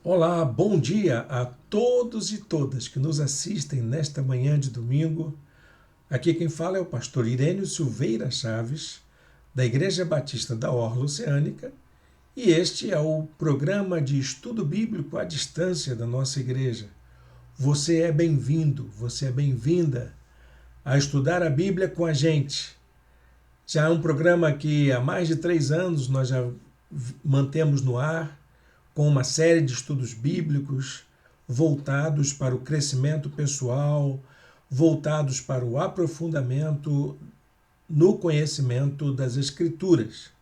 Olá, bom dia a todos e todas que nos assistem nesta manhã de domingo. Aqui quem fala é o pastor Irênio Silveira Chaves, da Igreja Batista da Orla Oceânica, e este é o programa de estudo bíblico à distância da nossa igreja. Você é bem-vindo, você é bem-vinda a estudar a Bíblia com a gente. Já é um programa que há mais de 3 anos nós já mantemos no ar, com uma série de estudos bíblicos voltados para o crescimento pessoal, voltados para o aprofundamento no conhecimento das Escrituras.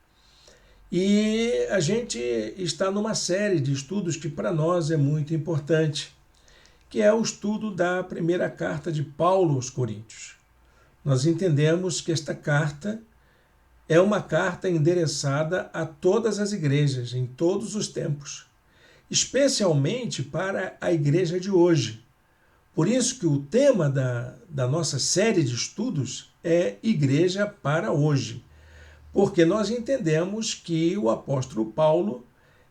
E a gente está numa série de estudos que para nós é muito importante, que é o estudo da primeira carta de Paulo aos Coríntios. Nós entendemos que esta carta é uma carta endereçada a todas as igrejas, em todos os tempos, especialmente para a igreja de hoje. Por isso que o tema da nossa série de estudos é Igreja para hoje, porque nós entendemos que o apóstolo Paulo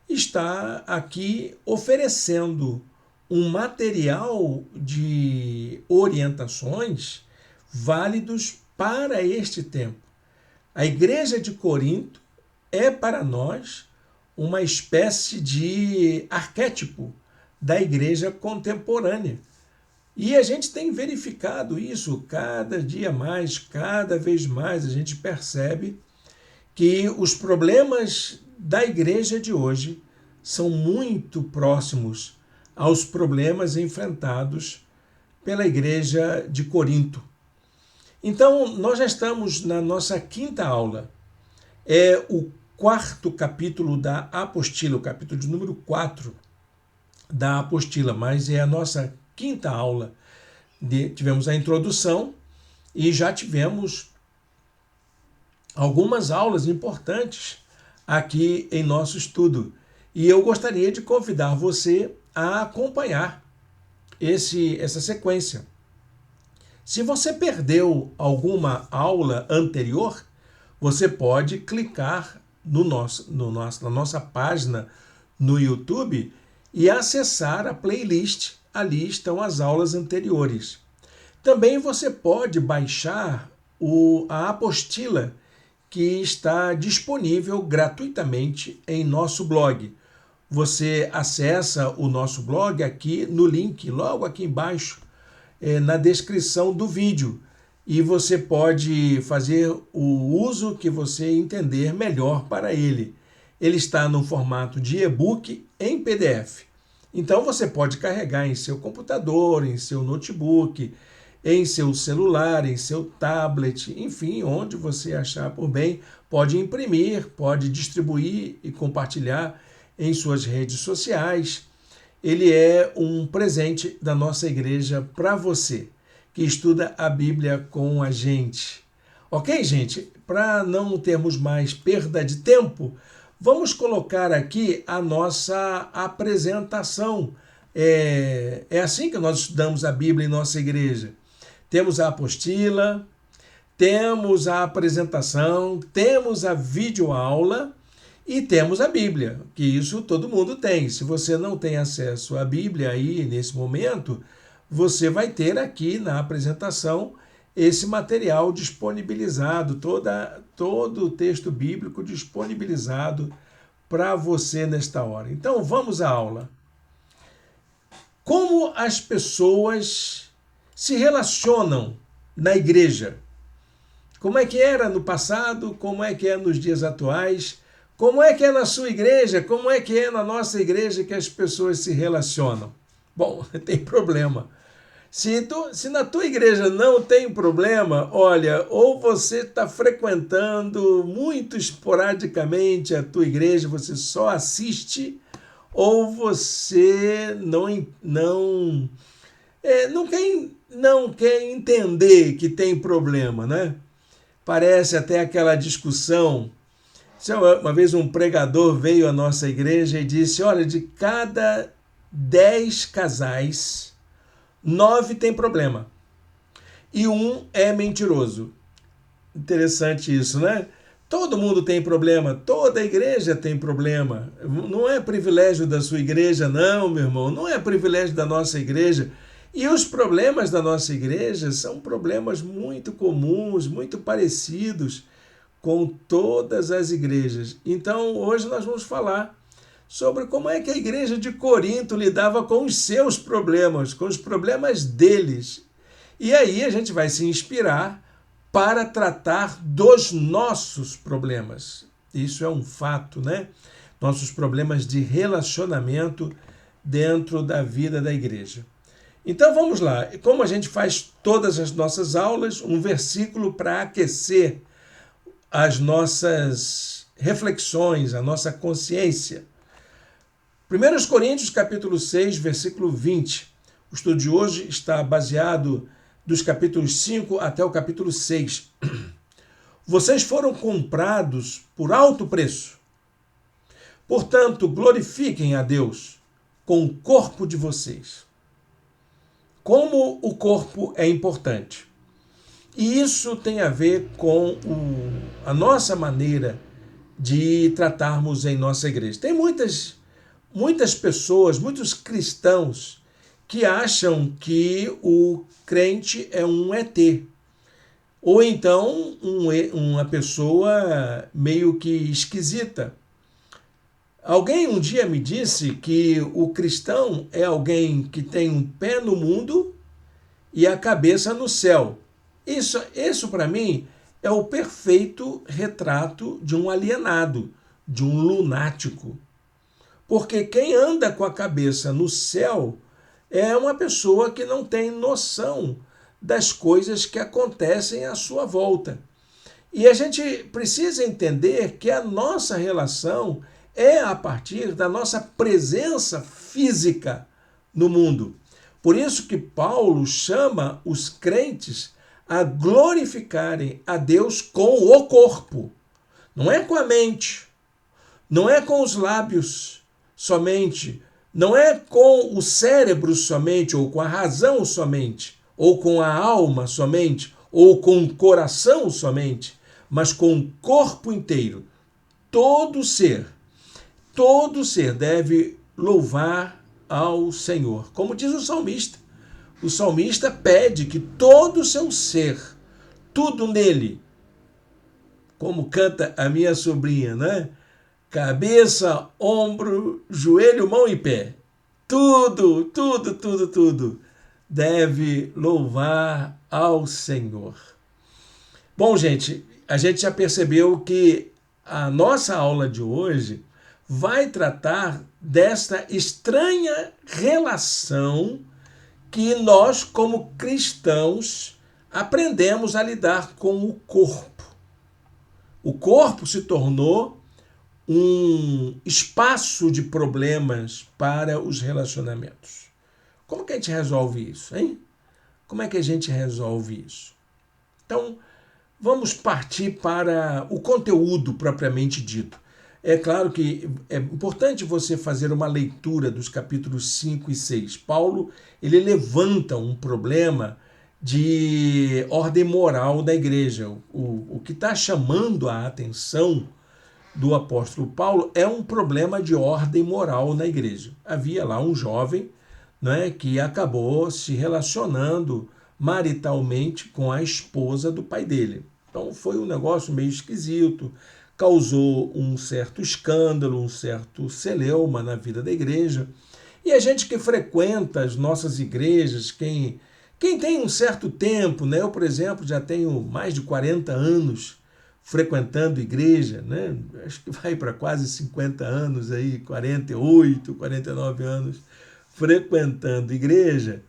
está aqui oferecendo um material de orientações válidos para este tempo. A igreja de Corinto é para nós uma espécie de arquétipo da igreja contemporânea. E a gente tem verificado isso cada dia mais, cada vez mais. A gente percebe que os problemas da igreja de hoje são muito próximos aos problemas enfrentados pela igreja de Corinto. Então, nós já estamos na nossa quinta aula. É o quarto capítulo da apostila, o capítulo de número 4 da apostila, mas é a nossa quinta aula. Tivemos a introdução e já tivemos algumas aulas importantes aqui em nosso estudo. E eu gostaria de convidar você a acompanhar essa sequência. Se você perdeu alguma aula anterior, você pode clicar na nossa página no YouTube e acessar a playlist. Ali estão as aulas anteriores. Também você pode baixar a apostila que está disponível gratuitamente em nosso blog. Você acessa o nosso blog aqui no link, logo aqui embaixo, na descrição do vídeo. E você pode fazer o uso que você entender melhor para ele. Ele está no formato de e-book em PDF. Então você pode carregar em seu computador, em seu notebook, em seu celular, em seu tablet, enfim, onde você achar por bem, pode imprimir, pode distribuir e compartilhar em suas redes sociais. Ele é um presente da nossa igreja para você que estuda a Bíblia com a gente. Ok, gente? Para não termos mais perda de tempo, vamos colocar aqui a nossa apresentação. É assim que nós estudamos a Bíblia em nossa igreja. Temos a apostila, temos a apresentação, temos a videoaula e temos a Bíblia, que isso todo mundo tem. Se você não tem acesso à Bíblia aí nesse momento, você vai ter aqui na apresentação esse material disponibilizado, todo o texto bíblico disponibilizado para você nesta hora. Então vamos à aula. Como as pessoas se relacionam na igreja? Como é que era no passado? Como é que é nos dias atuais? Como é que é na sua igreja? Como é que é na nossa igreja que as pessoas se relacionam? Bom, tem problema. Se na tua igreja não tem problema, olha, ou você está frequentando muito esporadicamente a tua igreja, você só assiste, ou você não quer entender que tem problema, né? Parece até aquela discussão. Uma vez um pregador veio à nossa igreja e disse, olha, de cada 10 casais, 9 tem problema e 1 é mentiroso. Interessante isso, né? Todo mundo tem problema, toda igreja tem problema. Não é privilégio da sua igreja, não, meu irmão. Não é privilégio da nossa igreja. E os problemas da nossa igreja são problemas muito comuns, muito parecidos com todas as igrejas. Então, hoje nós vamos falar sobre como é que a igreja de Corinto lidava com os seus problemas, com os problemas deles. E aí a gente vai se inspirar para tratar dos nossos problemas. Isso é um fato, né? Nossos problemas de relacionamento dentro da vida da igreja. Então vamos lá. Como a gente faz todas as nossas aulas, um versículo para aquecer as nossas reflexões, a nossa consciência. 1 Coríntios capítulo 6, versículo 20. O estudo de hoje está baseado dos capítulos 5 até o capítulo 6. Vocês foram comprados por alto preço. Portanto, glorifiquem a Deus com o corpo de vocês. Como o corpo é importante. E isso tem a ver com a nossa maneira de tratarmos em nossa igreja. Tem muitas pessoas, muitos cristãos, que acham que o crente é um ET, ou então uma pessoa meio que esquisita. Alguém um dia me disse que o cristão é alguém que tem um pé no mundo e a cabeça no céu. Isso para mim é o perfeito retrato de um alienado, de um lunático. Porque quem anda com a cabeça no céu é uma pessoa que não tem noção das coisas que acontecem à sua volta. E a gente precisa entender que a nossa relação é a partir da nossa presença física no mundo. Por isso que Paulo chama os crentes a glorificarem a Deus com o corpo. Não é com a mente, não é com os lábios somente, não é com o cérebro somente, ou com a razão somente, ou com a alma somente, ou com o coração somente, mas com o corpo inteiro. Todo ser deve louvar ao Senhor. Como diz o salmista pede que todo o seu ser, tudo nele, como canta a minha sobrinha, né? Cabeça, ombro, joelho, mão e pé. Tudo deve louvar ao Senhor. Bom, gente, a gente já percebeu que a nossa aula de hoje vai tratar desta estranha relação que nós, como cristãos, aprendemos a lidar com o corpo. O corpo se tornou um espaço de problemas para os relacionamentos. Como que a gente resolve isso, hein? Como é que a gente resolve isso? Então, vamos partir para o conteúdo propriamente dito. É claro que é importante você fazer uma leitura dos capítulos 5 e 6. Paulo, ele levanta um problema de ordem moral da igreja. O que está chamando a atenção do apóstolo Paulo é um problema de ordem moral na igreja. Havia lá um jovem, né, que acabou se relacionando maritalmente com a esposa do pai dele. Então foi um negócio meio esquisito, causou um certo escândalo, um certo celeuma na vida da igreja. E a gente que frequenta as nossas igrejas, quem tem um certo tempo, né? Eu, por exemplo, já tenho mais de 40 anos frequentando igreja, né? Acho que vai para quase 50 anos aí, 48, 49 anos frequentando igreja.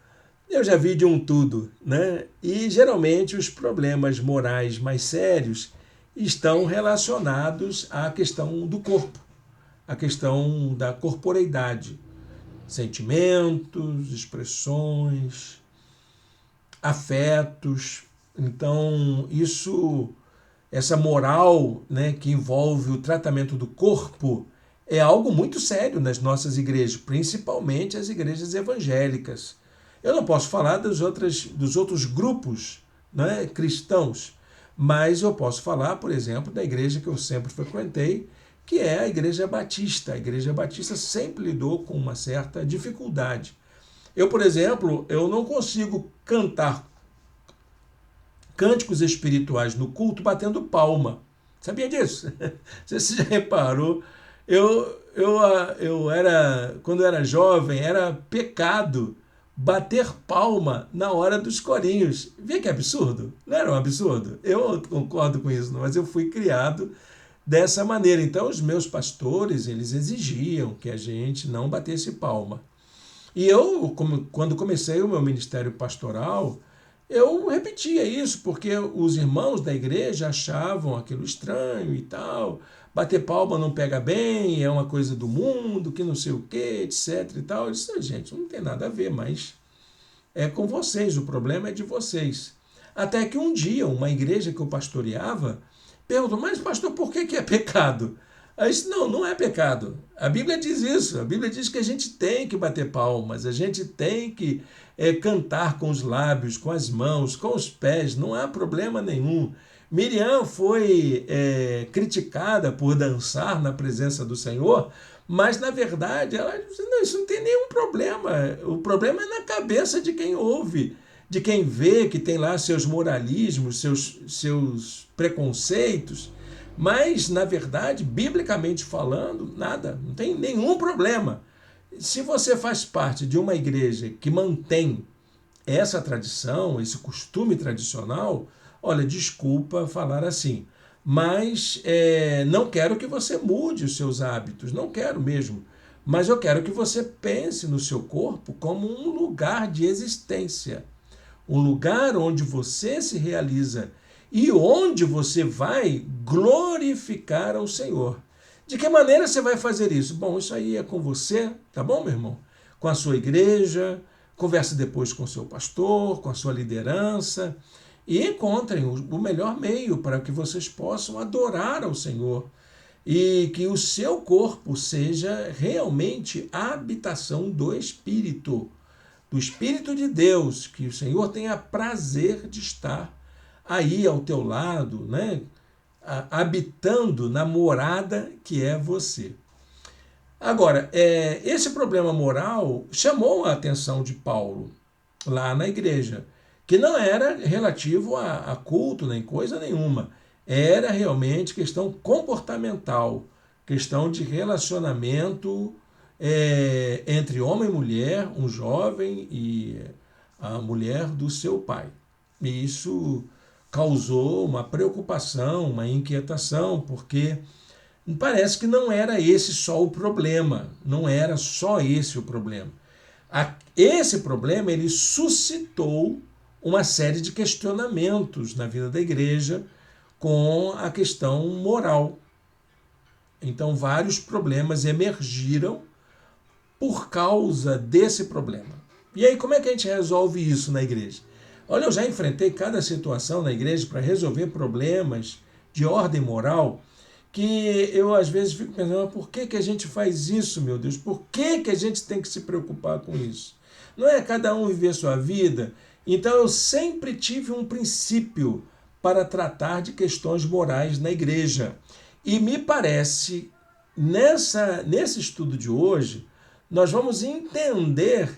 Eu já vi de um tudo, né? E geralmente os problemas morais mais sérios estão relacionados à questão do corpo, à questão da corporeidade, sentimentos, expressões, afetos. Então, essa moral, né, que envolve o tratamento do corpo é algo muito sério nas nossas igrejas, principalmente as igrejas evangélicas. Eu não posso falar dos outros grupos, né, cristãos, Mas eu posso falar, por exemplo, da igreja que eu sempre frequentei, que é a Igreja Batista. A Igreja Batista sempre lidou com uma certa dificuldade. Eu, por exemplo, eu não consigo cantar cânticos espirituais no culto batendo palma. Sabia disso? Não sei se você já reparou. Quando eu era jovem, era pecado bater palma na hora dos corinhos. Vê que absurdo? Não era um absurdo? Eu concordo com isso, mas eu fui criado dessa maneira. Então, os meus pastores, eles exigiam que a gente não batesse palma. E eu, quando comecei o meu ministério pastoral, eu repetia isso, porque os irmãos da igreja achavam aquilo estranho e tal. Bater palma não pega bem, é uma coisa do mundo, que não sei o quê, etc e tal. Eu disse, gente, não tem nada a ver, mas é com vocês, o problema é de vocês. Até que um dia, uma igreja que eu pastoreava perguntou, mas pastor, por que é pecado? Aí eu disse, não é pecado. A Bíblia diz isso. A Bíblia diz que a gente tem que bater palmas, a gente tem que cantar com os lábios, com as mãos, com os pés, não há problema nenhum. Miriam foi criticada por dançar na presença do Senhor, mas na verdade ela disse, não, isso não tem nenhum problema. O problema é na cabeça de quem ouve, de quem vê que tem lá seus moralismos, seus preconceitos. Mas, na verdade, biblicamente falando, nada, não tem nenhum problema. Se você faz parte de uma igreja que mantém essa tradição, esse costume tradicional, olha, desculpa falar assim, mas não quero que você mude os seus hábitos, não quero mesmo. Mas eu quero que você pense no seu corpo como um lugar de existência, um lugar onde você se realiza e onde você vai glorificar ao Senhor. De que maneira você vai fazer isso? Bom, isso aí é com você, tá bom, meu irmão? Com a sua igreja, converse depois com o seu pastor, com a sua liderança e encontrem o melhor meio para que vocês possam adorar ao Senhor e que o seu corpo seja realmente a habitação do Espírito de Deus, que o Senhor tenha prazer de estar aí ao teu lado, né? Habitando na morada que é você. Agora, esse problema moral chamou a atenção de Paulo lá na igreja, que não era relativo a culto nem coisa nenhuma, era realmente questão comportamental, questão de relacionamento entre homem e mulher, um jovem e a mulher do seu pai. E isso causou uma preocupação, uma inquietação, porque parece que não era esse só o problema, não era só esse o problema. Esse problema ele suscitou uma série de questionamentos na vida da igreja com a questão moral. Então, vários problemas emergiram por causa desse problema. E aí, como é que a gente resolve isso na igreja? Olha, eu já enfrentei cada situação na igreja para resolver problemas de ordem moral que eu às vezes fico pensando, por que a gente faz isso, meu Deus? Por que a gente tem que se preocupar com isso? Não é cada um viver sua vida? Então eu sempre tive um princípio para tratar de questões morais na igreja. E me parece, nesse estudo de hoje, nós vamos entender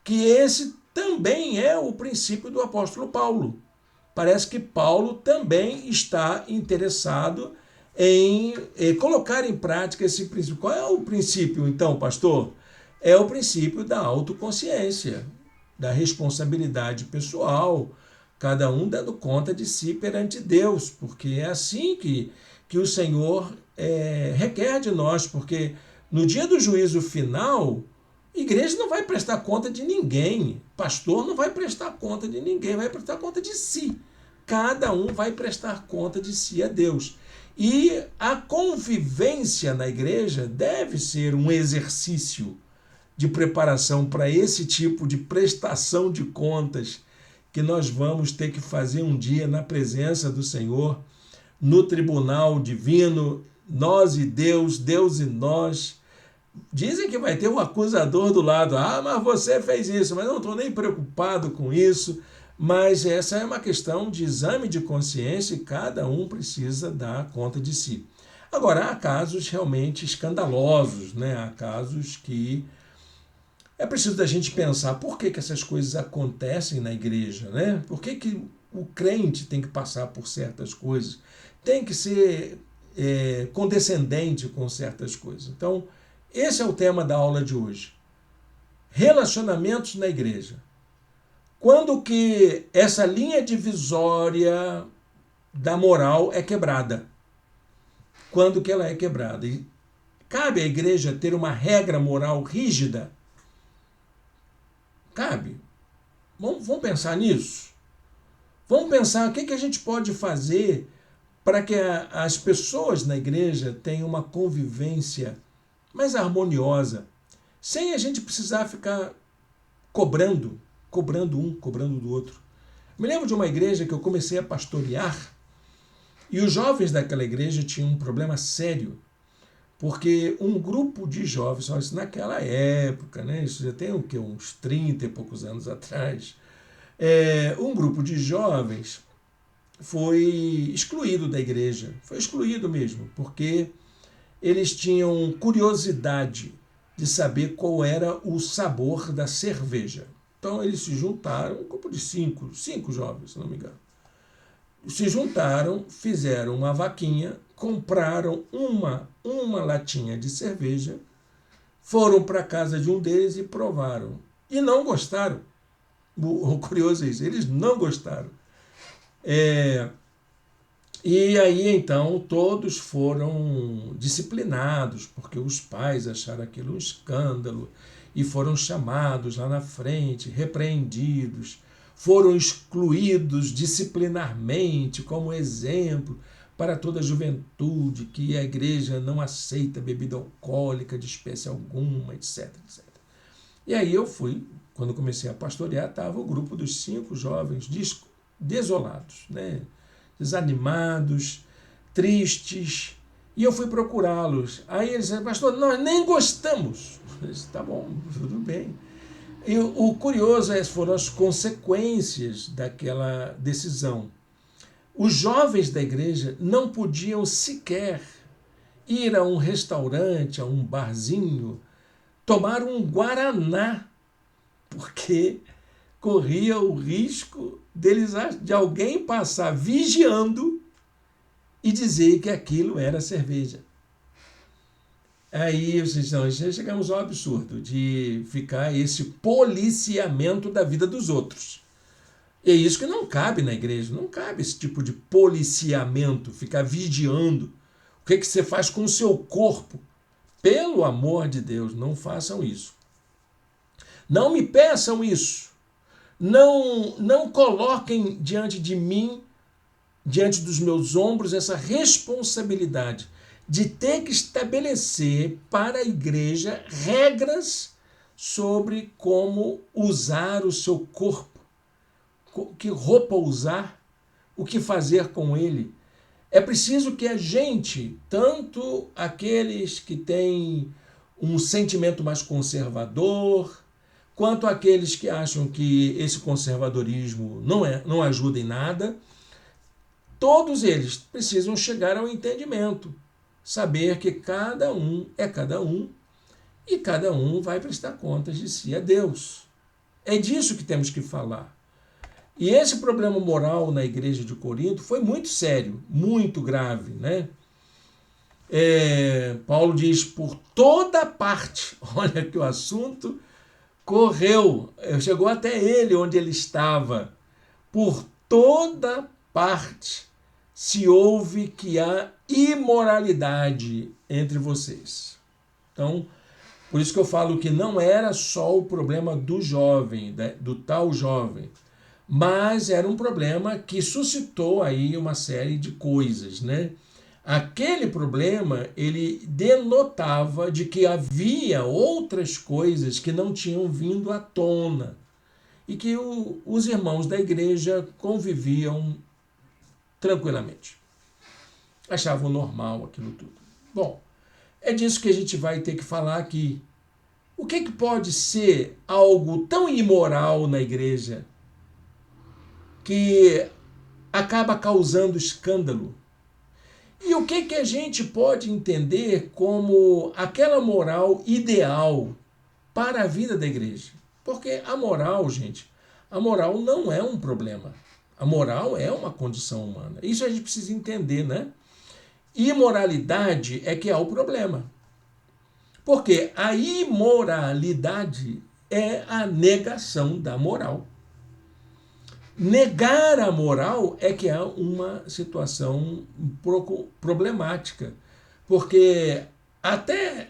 que esse também é o princípio do apóstolo Paulo. Parece que Paulo também está interessado em colocar em prática esse princípio. Qual é o princípio, então, pastor? É o princípio da autoconsciência, da responsabilidade pessoal, cada um dando conta de si perante Deus, porque é assim que o Senhor requer de nós, porque no dia do juízo final, a igreja não vai prestar conta de ninguém, pastor não vai prestar conta de ninguém, vai prestar conta de si. Cada um vai prestar conta de si a Deus. E a convivência na igreja deve ser um exercício de preparação para esse tipo de prestação de contas que nós vamos ter que fazer um dia na presença do Senhor, no tribunal divino, nós e Deus, Deus e nós. Dizem que vai ter um acusador do lado, mas você fez isso, mas não estou nem preocupado com isso, Mas essa é uma questão de exame de consciência e cada um precisa dar conta de si. Agora, há casos realmente escandalosos, né? Há casos que é preciso da gente pensar por que essas coisas acontecem na igreja, né? Por que o crente tem que passar por certas coisas? Tem que ser condescendente com certas coisas. Então, esse é o tema da aula de hoje. Relacionamentos na igreja. Quando que essa linha divisória da moral é quebrada? Quando que ela é quebrada? E cabe à igreja ter uma regra moral rígida? Cabe. Vamos pensar nisso? Vamos pensar o que a gente pode fazer para que as pessoas na igreja tenham uma convivência mais harmoniosa, sem a gente precisar ficar cobrando um, cobrando do outro. Me lembro de uma igreja que eu comecei a pastorear e os jovens daquela igreja tinham um problema sério, porque um grupo de jovens, isso naquela época, né, isso já tem o quê? Uns 30 e poucos anos atrás, um grupo de jovens foi excluído da igreja, foi excluído mesmo, porque eles tinham curiosidade de saber qual era o sabor da cerveja. Então eles se juntaram, um grupo de cinco jovens, se não me engano. Se juntaram, fizeram uma vaquinha, compraram uma latinha de cerveja, foram para a casa de um deles e provaram. E não gostaram. O curioso é isso, eles não gostaram. E aí, então, todos foram disciplinados, porque os pais acharam aquilo um escândalo e foram chamados lá na frente, repreendidos, foram excluídos disciplinarmente como exemplo para toda a juventude, que a igreja não aceita bebida alcoólica de espécie alguma, etc, etc. E aí eu fui, quando comecei a pastorear, estava o grupo dos 5 jovens desolados, né? Desanimados, tristes, e eu fui procurá-los. Aí eles disseram, pastor, nós nem gostamos. Eu disse, tá bom, tudo bem. E o curioso foram as consequências daquela decisão. Os jovens da igreja não podiam sequer ir a um restaurante, a um barzinho, tomar um guaraná, porque corria o risco de alguém passar vigiando e dizer que aquilo era cerveja. Aí nós chegamos ao absurdo de ficar esse policiamento da vida dos outros. E é isso que não cabe na igreja, não cabe esse tipo de policiamento, ficar vigiando. O que você faz com o seu corpo? Pelo amor de Deus, não façam isso. Não me peçam isso. Não coloquem diante de mim, diante dos meus ombros, essa responsabilidade de ter que estabelecer para a igreja regras sobre como usar o seu corpo, que roupa usar, o que fazer com ele. É preciso que a gente, tanto aqueles que têm um sentimento mais conservador, quanto aqueles que acham que esse conservadorismo não ajuda em nada, todos eles precisam chegar ao entendimento, saber que cada um é cada um e cada um vai prestar contas de si a Deus. É disso que temos que falar. E esse problema moral na igreja de Corinto foi muito sério, muito grave, né? Paulo diz, por toda parte, olha que o assunto correu, chegou até ele onde ele estava. Por toda parte se ouve que há imoralidade entre vocês. Então, por isso que eu falo que não era só o problema do jovem, do tal jovem, mas era um problema que suscitou aí uma série de coisas, né? Aquele problema, ele denotava de que havia outras coisas que não tinham vindo à tona e que os irmãos da igreja conviviam tranquilamente. Achavam normal aquilo tudo. Bom, é disso que a gente vai ter que falar aqui. O que pode ser algo tão imoral na igreja? que acaba causando escândalo. E o que a gente pode entender como aquela moral ideal para a vida da igreja? Porque a moral, gente, a moral não é um problema. A moral é uma condição humana. Isso a gente precisa entender, né? Imoralidade é que é o problema. Porque a imoralidade é a negação da moral. Negar a moral é que é uma situação um pouco problemática, porque até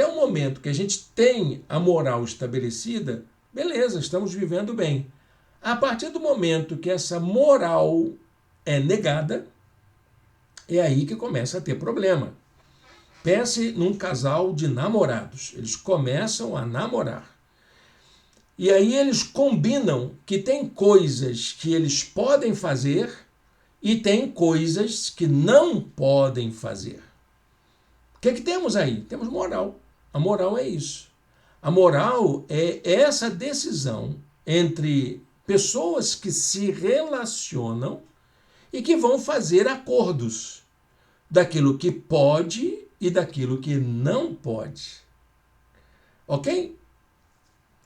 o momento que a gente tem a moral estabelecida, beleza, estamos vivendo bem. A partir do momento que essa moral é negada, é aí que começa a ter problema. Pense num casal de namorados, eles começam a namorar. E aí eles combinam que tem coisas que eles podem fazer e tem coisas que não podem fazer. O que temos aí? Temos moral. A moral é isso. A moral é essa decisão entre pessoas que se relacionam e que vão fazer acordos daquilo que pode e daquilo que não pode. Ok?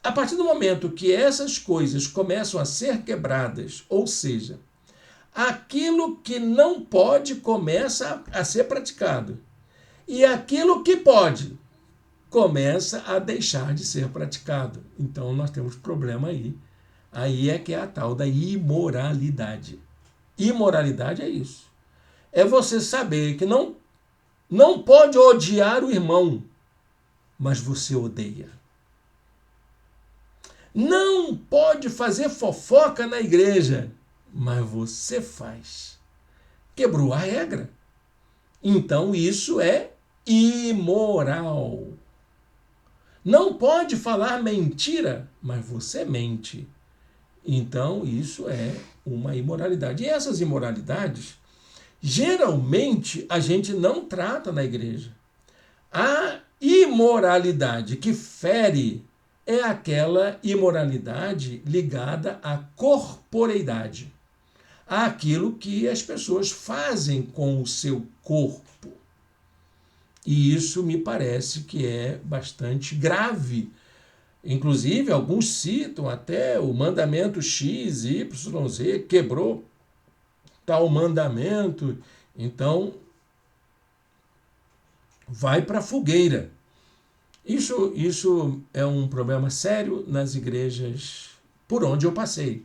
A partir do momento que essas coisas começam a ser quebradas, ou seja, aquilo que não pode começa a ser praticado e aquilo que pode começa a deixar de ser praticado. Então nós temos problema aí. Aí é que é a tal da imoralidade. Imoralidade é isso. É você saber que não pode odiar o irmão, mas você odeia. Não pode fazer fofoca na igreja, mas você faz. Quebrou a regra. Então isso é imoral. Não pode falar mentira, mas você mente. Então isso é uma imoralidade. E essas imoralidades, geralmente, a gente não trata na igreja. A imoralidade que fere é aquela imoralidade ligada à corporeidade, àquilo que as pessoas fazem com o seu corpo. E isso me parece que é bastante grave. Inclusive, alguns citam até o mandamento X, Y, Z, quebrou tal mandamento, então vai para a fogueira. Isso é um problema sério nas igrejas por onde eu passei.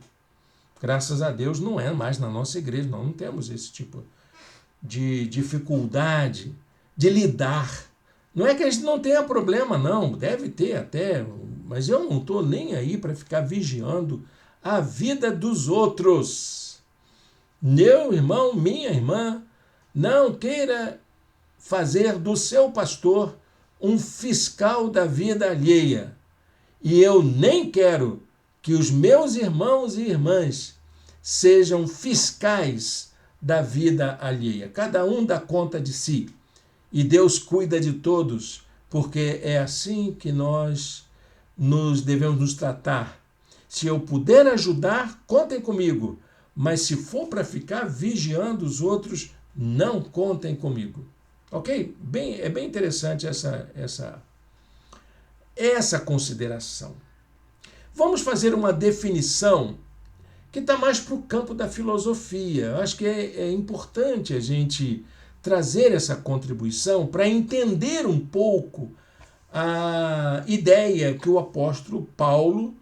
Graças a Deus não é mais na nossa igreja, nós não temos esse tipo de dificuldade de lidar. Não é que a gente não tenha problema, não, deve ter até, mas eu não estou nem aí para ficar vigiando a vida dos outros. Meu irmão, minha irmã, não queira fazer do seu pastor um fiscal da vida alheia. E eu nem quero que os meus irmãos e irmãs sejam fiscais da vida alheia. Cada um dá conta de si. E Deus cuida de todos, porque é assim que nós devemos nos tratar. Se eu puder ajudar, contem comigo. Mas se for para ficar vigiando os outros, não contem comigo. Ok? É bem interessante essa consideração. Vamos fazer uma definição que está mais para o campo da filosofia. Eu acho que é importante a gente trazer essa contribuição para entender um pouco a ideia que o apóstolo Paulo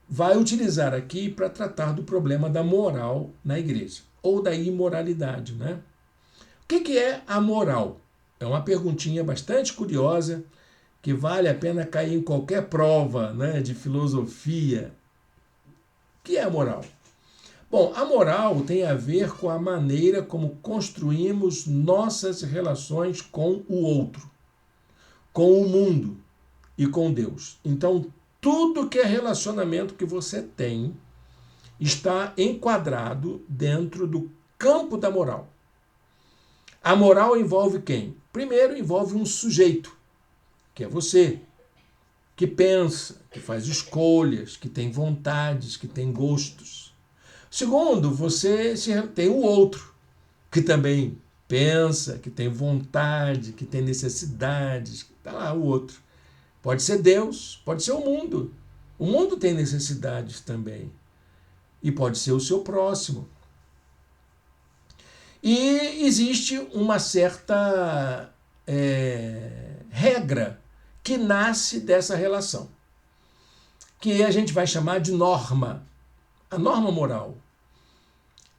vai utilizar aqui para tratar do problema da moral na igreja, ou da imoralidade, né? O que é a moral? É uma perguntinha bastante curiosa, que vale a pena cair em qualquer prova, né, de filosofia. O que é a moral? Bom, a moral tem a ver com a maneira como construímos nossas relações com o outro, com o mundo e com Deus. Então, tudo que é relacionamento que você tem está enquadrado dentro do campo da moral. A moral envolve quem? Primeiro, envolve um sujeito, que é você, que pensa, que faz escolhas, que tem vontades, que tem gostos. Segundo, você tem o outro, que também pensa, que tem vontade, que tem necessidades. Está lá o outro. Pode ser Deus, pode ser o mundo. O mundo tem necessidades também. E pode ser o seu próximo. E existe uma certa regra que nasce dessa relação, que a gente vai chamar de norma, a norma moral,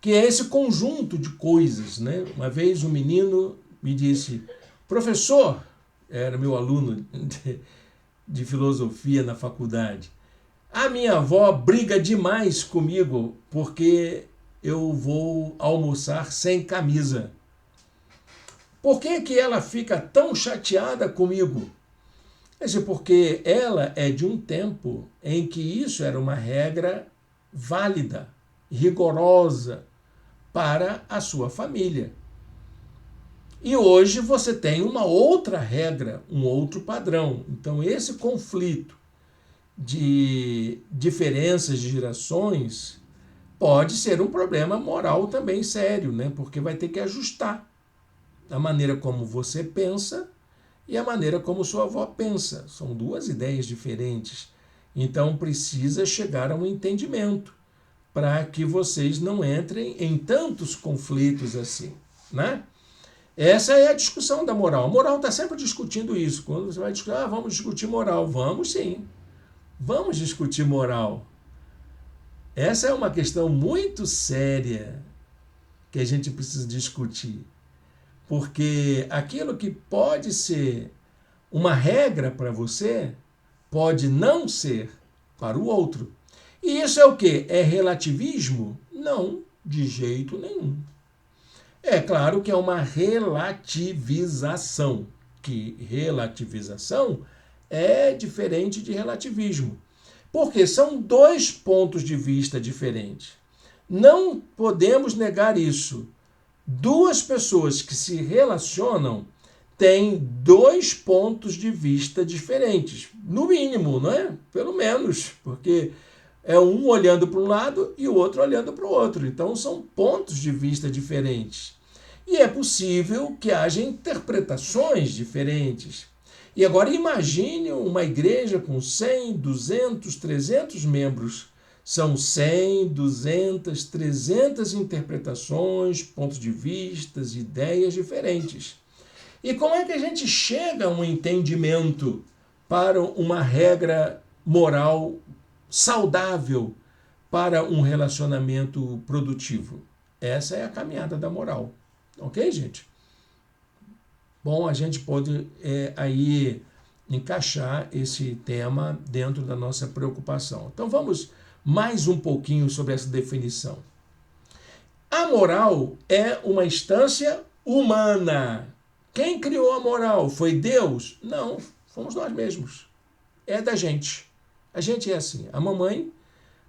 que é esse conjunto de coisas, né? Uma vez um menino me disse, professor, era meu aluno de filosofia na faculdade, a minha avó briga demais comigo porque eu vou almoçar sem camisa. Por que ela fica tão chateada comigo? Porque ela é de um tempo em que isso era uma regra válida, rigorosa para a sua família. E hoje você tem uma outra regra, um outro padrão. Então esse conflito de diferenças de gerações pode ser um problema moral também sério, né? Porque vai ter que ajustar a maneira como você pensa e a maneira como sua avó pensa. São duas ideias diferentes. Então precisa chegar a um entendimento para que vocês não entrem em tantos conflitos assim, né? Essa é a discussão da moral. A moral está sempre discutindo isso. Quando você vai discutir, vamos discutir moral. Vamos sim. Vamos discutir moral. Essa é uma questão muito séria que a gente precisa discutir. Porque aquilo que pode ser uma regra para você, pode não ser para o outro. E isso é o quê? É relativismo? Não, de jeito nenhum. É claro que é uma relativização, que relativização é diferente de relativismo. Porque são dois pontos de vista diferentes. Não podemos negar isso. Duas pessoas que se relacionam têm dois pontos de vista diferentes. No mínimo, não é? Pelo menos, porque é um olhando para um lado e o outro olhando para o outro. Então são pontos de vista diferentes. E é possível que haja interpretações diferentes. E agora imagine uma igreja com 100, 200, 300 membros. São 100, 200, 300 interpretações, pontos de vista, ideias diferentes. E como é que a gente chega a um entendimento para uma regra moral saudável para um relacionamento produtivo? Essa é a caminhada da moral. Ok, gente? Bom, a gente pode aí encaixar esse tema dentro da nossa preocupação. Então vamos mais um pouquinho sobre essa definição. A moral é uma instância humana. Quem criou a moral? Foi Deus? Não, fomos nós mesmos. É da gente. A gente é assim. A mamãe,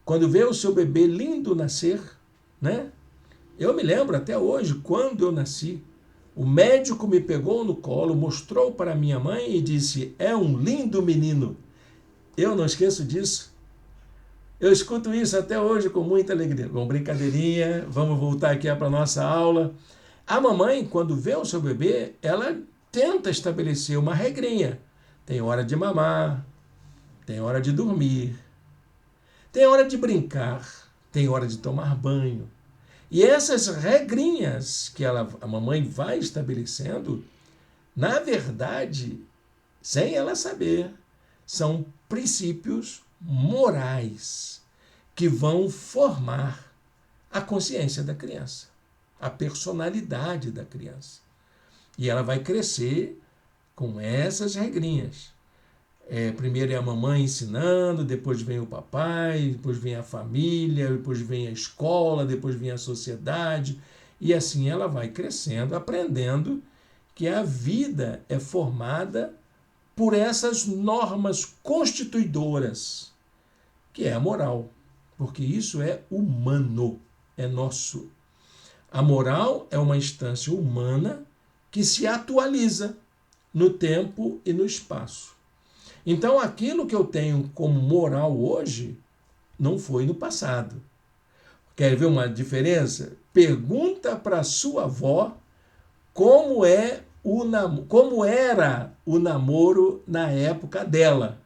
quando vê o seu bebê lindo nascer, né? Eu me lembro até hoje, quando eu nasci, o médico me pegou no colo, mostrou para minha mãe e disse, é um lindo menino. Eu não esqueço disso. Eu escuto isso até hoje com muita alegria. Bom, brincadeirinha, vamos voltar aqui para a nossa aula. A mamãe, quando vê o seu bebê, ela tenta estabelecer uma regrinha. Tem hora de mamar, tem hora de dormir, tem hora de brincar, tem hora de tomar banho. E essas regrinhas que a mamãe vai estabelecendo, na verdade, sem ela saber, são princípios morais que vão formar a consciência da criança, a personalidade da criança. E ela vai crescer com essas regrinhas. Primeiro é a mamãe ensinando, depois vem o papai, depois vem a família, depois vem a escola, depois vem a sociedade. E assim ela vai crescendo, aprendendo que a vida é formada por essas normas constituidoras, que é a moral, porque isso é humano, é nosso. A moral é uma instância humana que se atualiza no tempo e no espaço. Então, aquilo que eu tenho como moral hoje não foi no passado. Quer ver uma diferença? Pergunta para sua avó como era o namoro na época dela.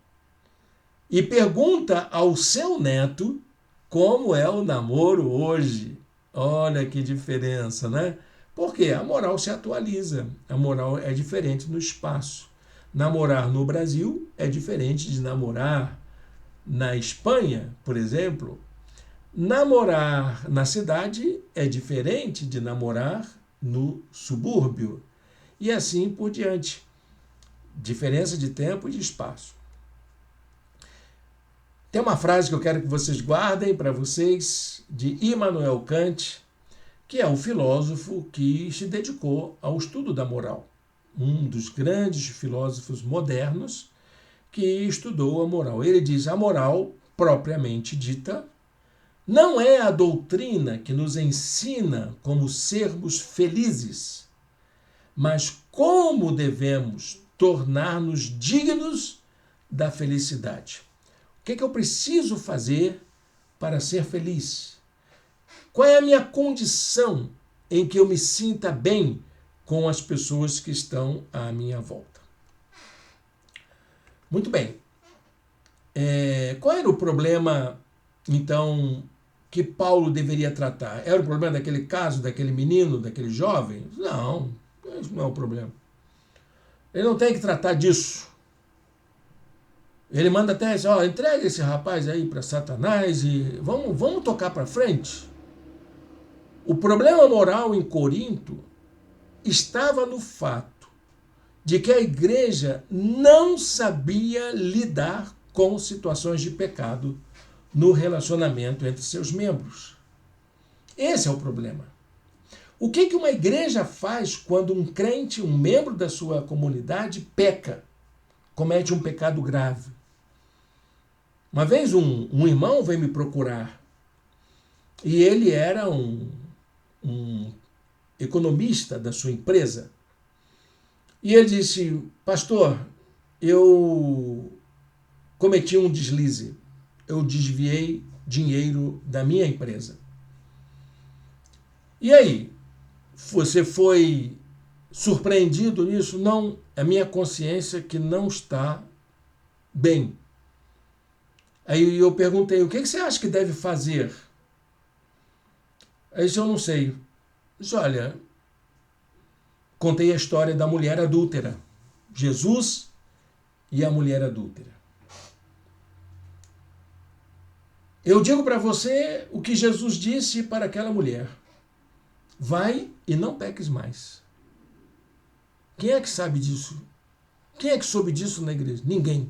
E pergunta ao seu neto como é o namoro hoje. Olha que diferença, né? Porque a moral se atualiza. A moral é diferente no espaço. Namorar no Brasil é diferente de namorar na Espanha, por exemplo. Namorar na cidade é diferente de namorar no subúrbio. E assim por diante. Diferença de tempo e de espaço. Tem uma frase que eu quero que vocês guardem para vocês, de Immanuel Kant, que é um filósofo que se dedicou ao estudo da moral. Um dos grandes filósofos modernos que estudou a moral. Ele diz: a moral, propriamente dita, não é a doutrina que nos ensina como sermos felizes, mas como devemos tornar-nos dignos da felicidade. O que eu preciso fazer para ser feliz? Qual é a minha condição em que eu me sinta bem com as pessoas que estão à minha volta? Muito bem. Qual era o problema, então, que Paulo deveria tratar? Era o problema daquele caso, daquele menino, daquele jovem? Não, esse não é o problema. Ele não tem que tratar disso. Ele manda até dizer: entrega esse rapaz aí para Satanás e vamos tocar para frente. O problema moral em Corinto estava no fato de que a igreja não sabia lidar com situações de pecado no relacionamento entre seus membros. Esse é o problema. O que uma igreja faz quando um crente, um membro da sua comunidade, peca, comete um pecado grave? Uma vez um irmão veio me procurar e ele era um economista da sua empresa. E ele disse: pastor, eu cometi um deslize. Eu desviei dinheiro da minha empresa. E aí? Você foi surpreendido nisso? Não, é minha consciência que não está bem. Aí eu perguntei: o que você acha que deve fazer? Aí disse: eu não sei. Eu disse: olha, contei a história da mulher adúltera. Jesus e a mulher adúltera. Eu digo para você o que Jesus disse para aquela mulher: vai e não peques mais. Quem é que sabe disso? Quem é que soube disso na igreja? Ninguém.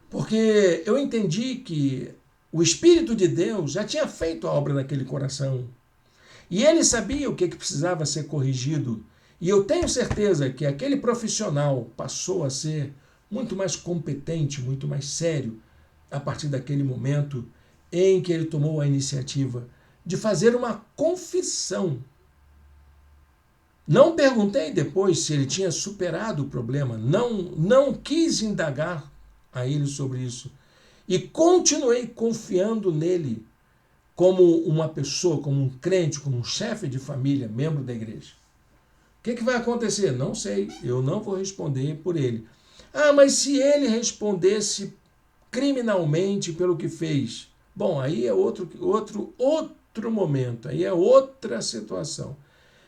Porque eu entendi que o Espírito de Deus já tinha feito a obra naquele coração. E ele sabia o que precisava ser corrigido. E eu tenho certeza que aquele profissional passou a ser muito mais competente, muito mais sério, a partir daquele momento em que ele tomou a iniciativa de fazer uma confissão. Não perguntei depois se ele tinha superado o problema, não quis indagar a ele sobre isso. E continuei confiando nele como uma pessoa, como um crente, como um chefe de família, membro da igreja. O que vai acontecer? Não sei, eu não vou responder por ele. Mas se ele respondesse criminalmente pelo que fez, bom, aí é outro momento, aí é outra situação.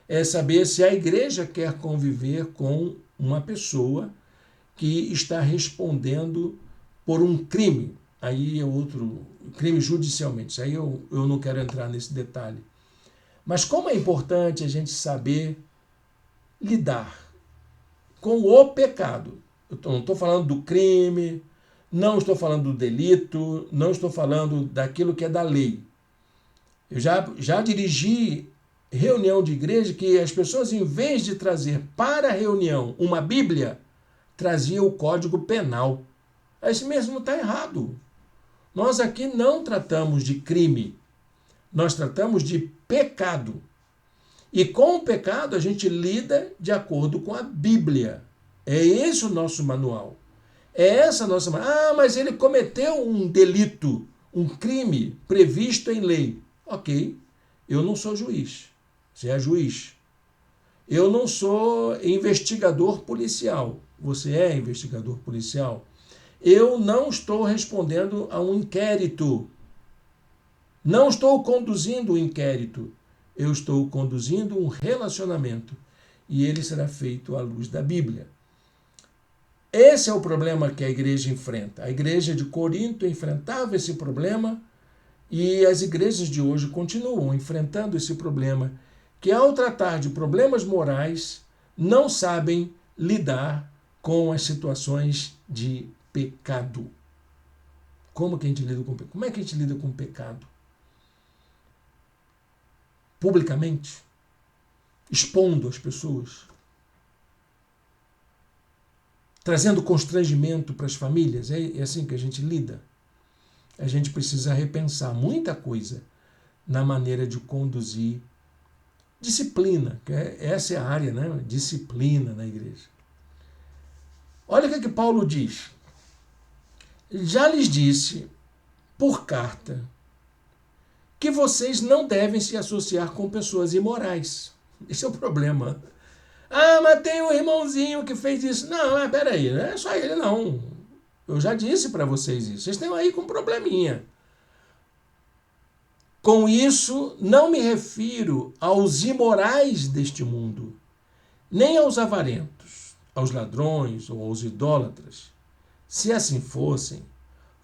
É saber se a igreja quer conviver com uma pessoa que está respondendo por um crime. Aí é outro crime judicialmente. Aí eu não quero entrar nesse detalhe. Mas como é importante a gente saber lidar com o pecado. Eu não estou falando do crime, não estou falando do delito, não estou falando daquilo que é da lei. Eu já dirigi reunião de igreja que as pessoas, em vez de trazer para a reunião uma Bíblia, traziam o Código Penal. Esse mesmo está errado. Nós aqui não tratamos de crime, nós tratamos de pecado. E com o pecado a gente lida de acordo com a Bíblia. É esse o nosso manual. É essa a nossa... mas ele cometeu um delito, um crime previsto em lei. Ok, eu não sou juiz. Você é juiz. Eu não sou investigador policial. Você é investigador policial. Eu não estou respondendo a um inquérito. Não estou conduzindo um inquérito. Eu estou conduzindo um relacionamento. E ele será feito à luz da Bíblia. Esse é o problema que a igreja enfrenta. A igreja de Corinto enfrentava esse problema e as igrejas de hoje continuam enfrentando esse problema, que ao tratar de problemas morais, não sabem lidar com as situações de pecado. Como que a gente lida com pecado? Como é que a gente lida com o pecado? Publicamente? Expondo as pessoas? Trazendo constrangimento para as famílias? É assim que a gente lida? A gente precisa repensar muita coisa na maneira de conduzir disciplina, que essa é a área, né? Disciplina na igreja. Olha o que Paulo diz. Já lhes disse, por carta, que vocês não devem se associar com pessoas imorais. Esse é o problema. Ah, mas tem um irmãozinho que fez isso. Não, peraí, não é só ele não. Eu já disse para vocês isso. Vocês estão aí com um probleminha. Com isso, não me refiro aos imorais deste mundo, nem aos avarentos, aos ladrões ou aos idólatras. Se assim fossem,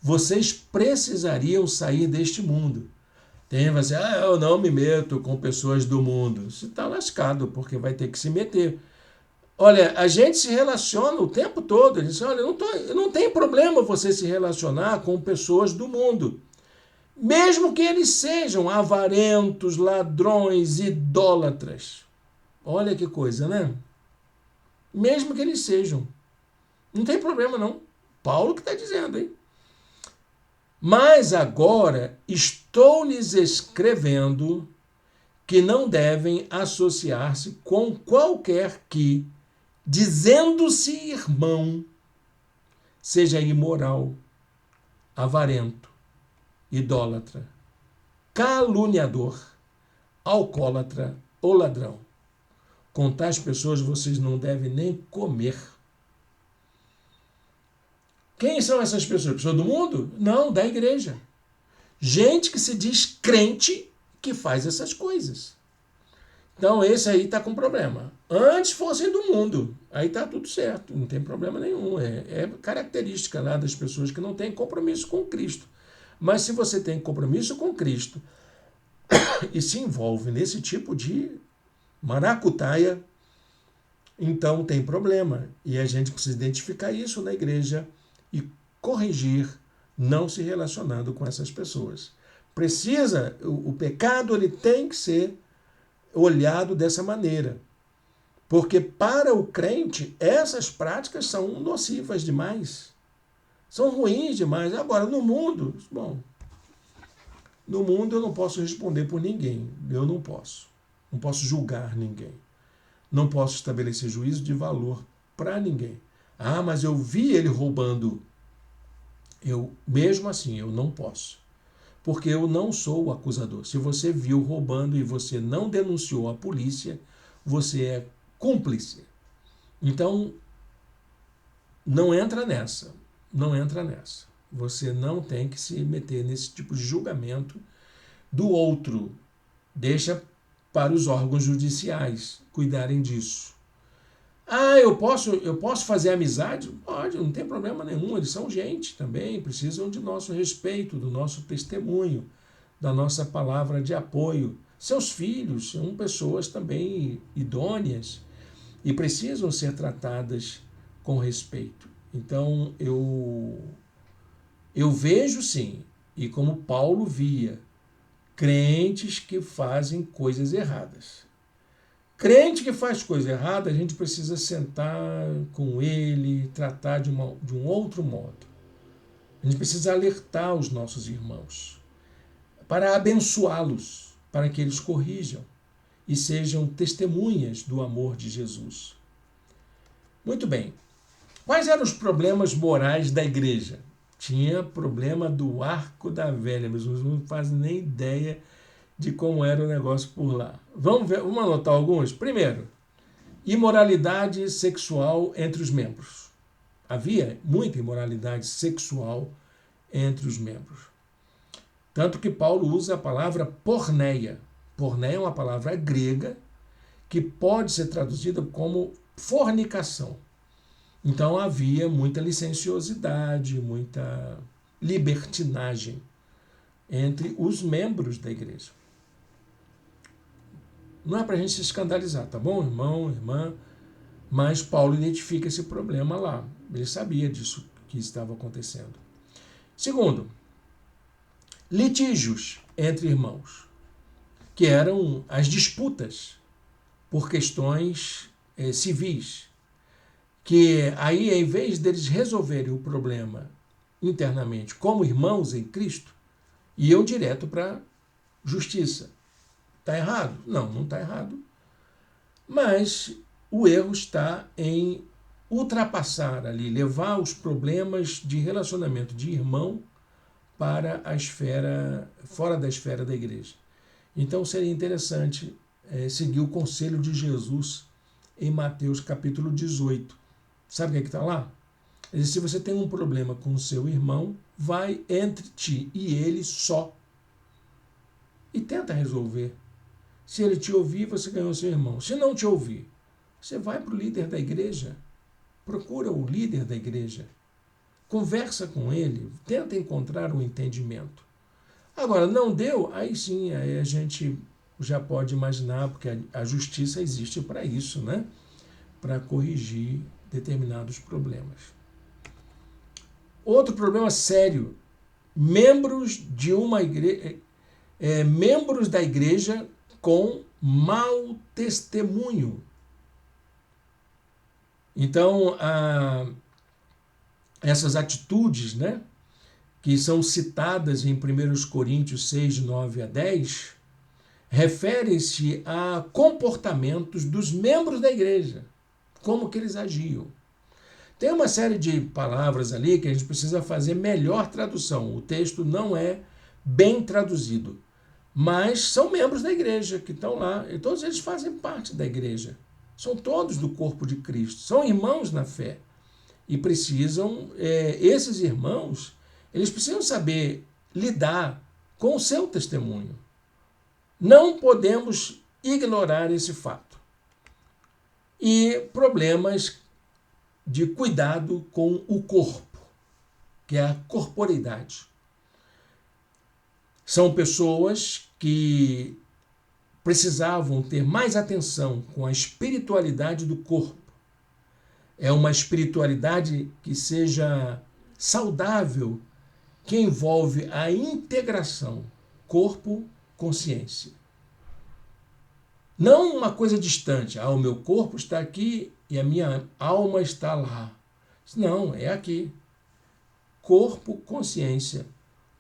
vocês precisariam sair deste mundo. Tem você, eu não me meto com pessoas do mundo. Você está lascado, porque vai ter que se meter. Olha, a gente se relaciona o tempo todo. Ele diz, olha, não tem problema você se relacionar com pessoas do mundo. Mesmo que eles sejam avarentos, ladrões, idólatras. Olha que coisa, né? Mesmo que eles sejam. Não tem problema, não. Paulo que está dizendo, hein? Mas agora estou-lhes escrevendo que não devem associar-se com qualquer que, dizendo-se irmão, seja imoral, avarento, idólatra, caluniador, alcoólatra ou ladrão. Com tais pessoas vocês não devem nem comer. Quem são essas pessoas? Pessoas do mundo? Não, da igreja. Gente que se diz crente que faz essas coisas. Então esse aí está com problema. Antes fossem do mundo, aí está tudo certo, não tem problema nenhum. É característica lá das pessoas que não têm compromisso com Cristo. Mas se você tem compromisso com Cristo e se envolve nesse tipo de maracutaia, então tem problema. E a gente precisa identificar isso na igreja e corrigir, não se relacionando com essas pessoas. O pecado ele tem que ser olhado dessa maneira. Porque para o crente, essas práticas são nocivas demais. São ruins demais. Agora, no mundo, bom, no mundo eu não posso responder por ninguém. Eu não posso. Não posso julgar ninguém. Não posso estabelecer juízo de valor para ninguém. Ah, mas eu vi ele roubando. Mesmo assim, eu não posso. Porque eu não sou o acusador. Se você viu roubando e você não denunciou à polícia, você é cúmplice. Então, não entra nessa. Não entra nessa. Você não tem que se meter nesse tipo de julgamento do outro. Deixa para os órgãos judiciais cuidarem disso. Ah, eu posso fazer amizade? Pode, não tem problema nenhum. Eles são gente também, precisam de nosso respeito, do nosso testemunho, da nossa palavra de apoio. Seus filhos são pessoas também idôneas e precisam ser tratadas com respeito. Então, eu vejo sim, e como Paulo via, crentes que fazem coisas erradas. Crente que faz coisa errada, a gente precisa sentar com ele, tratar de um outro modo. A gente precisa alertar os nossos irmãos para abençoá-los, para que eles corrijam e sejam testemunhas do amor de Jesus. Muito bem. Quais eram os problemas morais da igreja? Tinha problema do arco da velha, mas não fazem nem ideia de como era o negócio por lá. Vamos anotar alguns? Primeiro, imoralidade sexual entre os membros. Havia muita imoralidade sexual entre os membros. Tanto que Paulo usa a palavra porneia. Porneia é uma palavra grega que pode ser traduzida como fornicação. Então havia muita licenciosidade, muita libertinagem entre os membros da igreja. Não é para a gente se escandalizar, tá bom, irmão, irmã? Mas Paulo identifica esse problema lá. Ele sabia disso que estava acontecendo. Segundo, litígios entre irmãos, que eram as disputas por questões civis, que aí, em vez deles resolverem o problema internamente como irmãos em Cristo, iam direto para a justiça. Está errado? Não, não está errado. Mas o erro está em ultrapassar ali, levar os problemas de relacionamento de irmão para a esfera, fora da esfera da igreja. Então seria interessante seguir o conselho de Jesus em Mateus capítulo 18. Sabe o que está lá? Ele diz, se você tem um problema com o seu irmão, vai entre ti e ele só. E tenta resolver. Se ele te ouvir, você ganhou seu irmão. Se não te ouvir, você vai para o líder da igreja. Procura o líder da igreja. Conversa com ele. Tenta encontrar um entendimento. Agora, não deu? Aí sim, aí a gente já pode imaginar, porque a justiça existe para isso, né? Para corrigir determinados problemas. Outro problema sério. Membros de uma igreja, membros da igreja com mau testemunho. Então, essas atitudes, né, que são citadas em 1 Coríntios 6, de 9 a 10, referem-se a comportamentos dos membros da igreja, como que eles agiam. Tem uma série de palavras ali que a gente precisa fazer melhor tradução. O texto não é bem traduzido, mas são membros da igreja que estão lá, e todos eles fazem parte da igreja. São todos do corpo de Cristo, são irmãos na fé. E precisam, esses irmãos, eles precisam saber lidar com o seu testemunho. Não podemos ignorar esse fato. E problemas de cuidado com o corpo, que é a corporeidade. São pessoas que precisavam ter mais atenção com a espiritualidade do corpo. É uma espiritualidade que seja saudável, que envolve a integração corpo-consciência. Não uma coisa distante. O meu corpo está aqui e a minha alma está lá. Não, é aqui. Corpo-consciência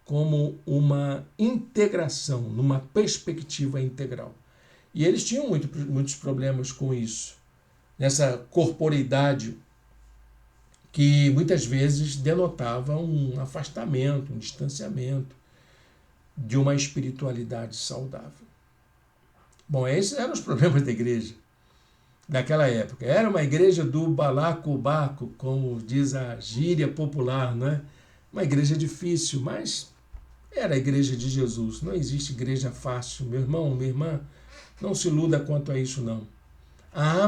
como uma integração, numa perspectiva integral. E eles tinham muitos problemas com isso. Nessa corporeidade que muitas vezes denotava um afastamento, um distanciamento de uma espiritualidade saudável. Bom, esses eram os problemas da igreja daquela época. Era uma igreja do balacobaco, como diz a gíria popular, não é? Uma igreja difícil, mas era a igreja de Jesus. Não existe igreja fácil. Meu irmão, minha irmã, não se iluda quanto a isso, não.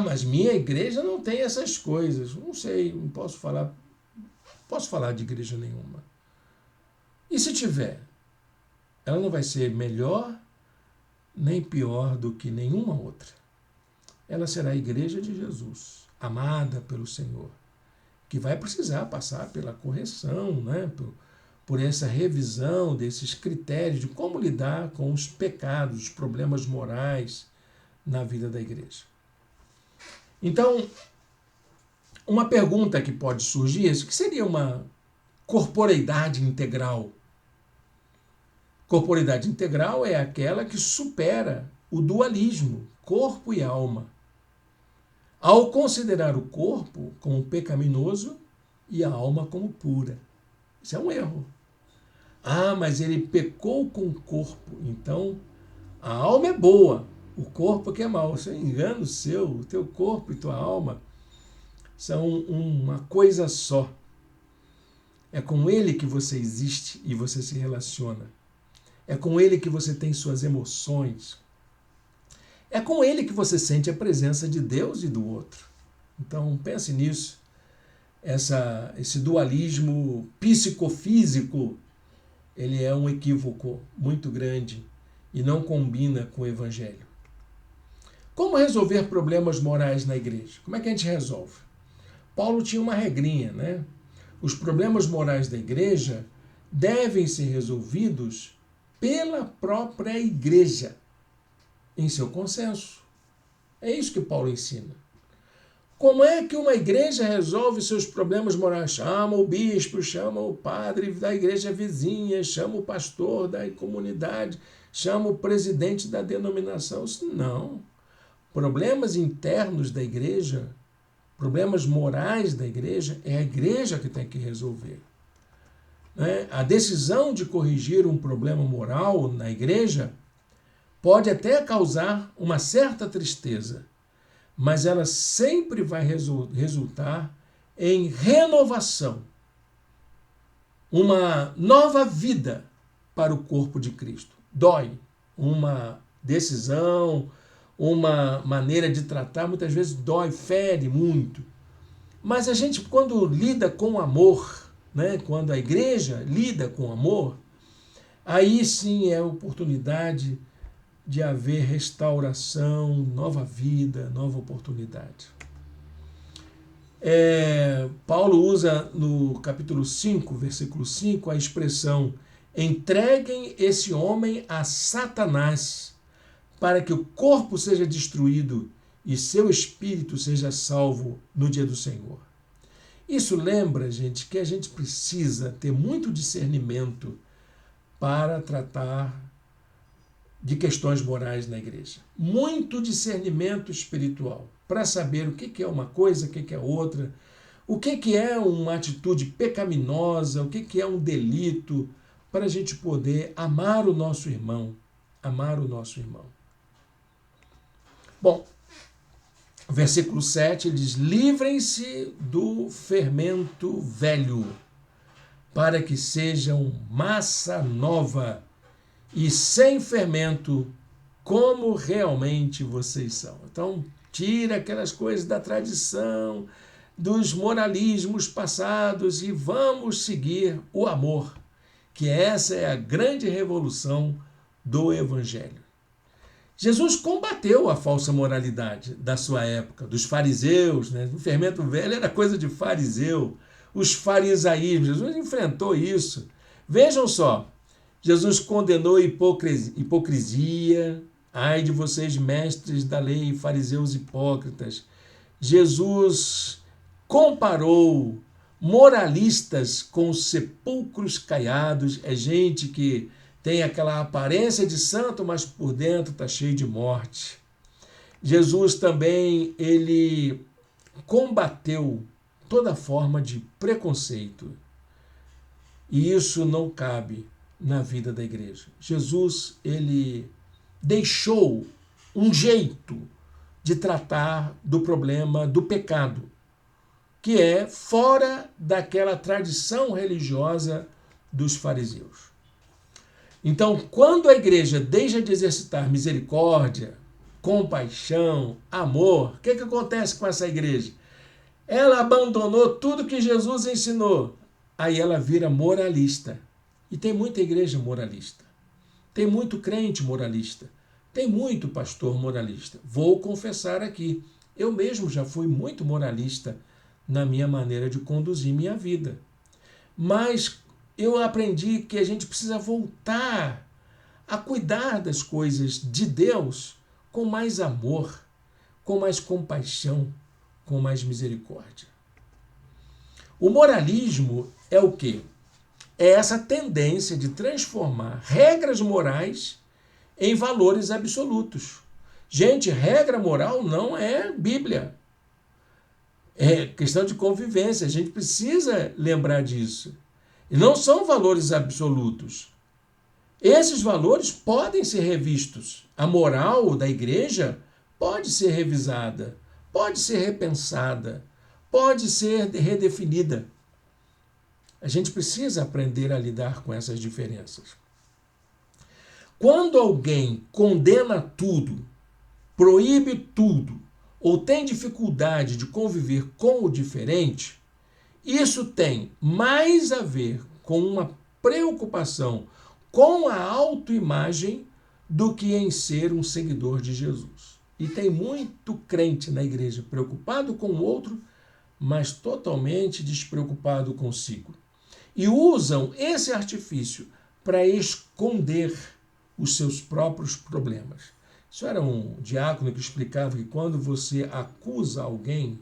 Mas minha igreja não tem essas coisas. Não sei, não posso falar de igreja nenhuma. E se tiver? Ela não vai ser melhor nem pior do que nenhuma outra. Ela será a igreja de Jesus, amada pelo Senhor, que vai precisar passar pela correção, né? Por essa revisão desses critérios de como lidar com os pecados, os problemas morais na vida da igreja. Então, uma pergunta que pode surgir é: o que seria uma corporeidade integral? Corporeidade integral é aquela que supera o dualismo, corpo e alma, ao considerar o corpo como pecaminoso e a alma como pura. Isso é um erro. Mas ele pecou com o corpo, então A alma é boa, o corpo que é mau. Isso é um engano seu, o teu corpo e tua alma são uma coisa só. É com ele que você existe e você se relaciona. É com ele que você tem suas emoções. É com ele que você sente a presença de Deus e do outro. Então pense nisso. Esse dualismo psicofísico, ele é um equívoco muito grande e não combina com o Evangelho. Como resolver problemas morais na igreja? Como é que a gente resolve? Paulo tinha uma regrinha, né? Os problemas morais da igreja devem ser resolvidos pela própria igreja, em seu consenso. É isso que Paulo ensina. Como é que uma igreja resolve seus problemas morais? Chama o bispo, chama o padre da igreja vizinha, chama o pastor da comunidade, chama o presidente da denominação. Não. Problemas internos da igreja, problemas morais da igreja, é a igreja que tem que resolver. A decisão de corrigir um problema moral na igreja pode até causar uma certa tristeza, mas ela sempre vai resultar em renovação, uma nova vida para o corpo de Cristo. Dói. Uma decisão, uma maneira de tratar, muitas vezes dói, fere muito. Mas a gente, quando lida com amor, né, quando a igreja lida com amor, aí sim é a oportunidade de haver restauração, nova vida, nova oportunidade. Paulo usa no capítulo 5, versículo 5, a expressão: entreguem esse homem a Satanás, para que o corpo seja destruído e seu espírito seja salvo no dia do Senhor. Isso lembra, gente, que a gente precisa ter muito discernimento para tratar de questões morais na igreja. Muito discernimento espiritual para saber o que é uma coisa, o que é outra, o que é uma atitude pecaminosa, o que é um delito, para a gente poder amar o nosso irmão. Amar o nosso irmão. Bom, versículo 7 diz: livrem-se do fermento velho, para que sejam massa nova e sem fermento, como realmente vocês são. Então, tira aquelas coisas da tradição, dos moralismos passados e vamos seguir o amor, que essa é a grande revolução do Evangelho. Jesus combateu a falsa moralidade da sua época, dos fariseus, né? O fermento velho era coisa de fariseu, os farisaísmos. Jesus enfrentou isso. Vejam só, Jesus condenou a hipocrisia. Ai de vocês, mestres da lei, fariseus hipócritas. Jesus comparou moralistas com sepulcros caiados. É gente que tem aquela aparência de santo, mas por dentro está cheio de morte. Jesus também, ele combateu toda forma de preconceito. E isso não cabe na vida da igreja. Jesus, ele deixou um jeito de tratar do problema do pecado, que é fora daquela tradição religiosa dos fariseus. Então, quando a igreja deixa de exercitar misericórdia, compaixão, amor, o que acontece com essa igreja? Ela abandonou tudo que Jesus ensinou. Aí ela vira moralista. E tem muita igreja moralista. Tem muito crente moralista. Tem muito pastor moralista. Vou confessar aqui, eu mesmo já fui muito moralista na minha maneira de conduzir minha vida. Mas eu aprendi que a gente precisa voltar a cuidar das coisas de Deus com mais amor, com mais compaixão, com mais misericórdia. O moralismo é o quê? É essa tendência de transformar regras morais em valores absolutos. Gente, regra moral não é Bíblia. É questão de convivência. A gente precisa lembrar disso. E não são valores absolutos. Esses valores podem ser revistos. A moral da igreja pode ser revisada, pode ser repensada, pode ser redefinida. A gente precisa aprender a lidar com essas diferenças. Quando alguém condena tudo, proíbe tudo, ou tem dificuldade de conviver com o diferente, isso tem mais a ver com uma preocupação com a autoimagem do que em ser um seguidor de Jesus. E tem muito crente na igreja preocupado com o outro, mas totalmente despreocupado consigo. E usam esse artifício para esconder os seus próprios problemas. Isso era um diácono que explicava que quando você acusa alguém,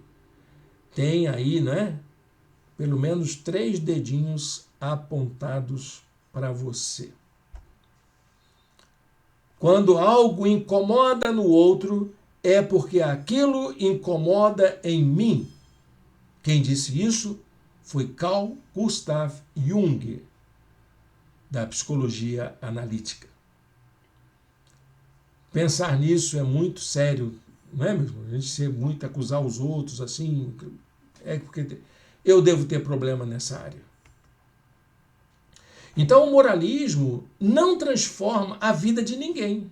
tem aí, né, pelo menos 3 dedinhos apontados para você. Quando algo incomoda no outro, é porque aquilo incomoda em mim. Quem disse isso foi Carl Gustav Jung, da psicologia analítica. Pensar nisso é muito sério, não é mesmo? A gente ser muito acusar os outros assim, é porque eu devo ter problema nessa área. Então o moralismo não transforma a vida de ninguém.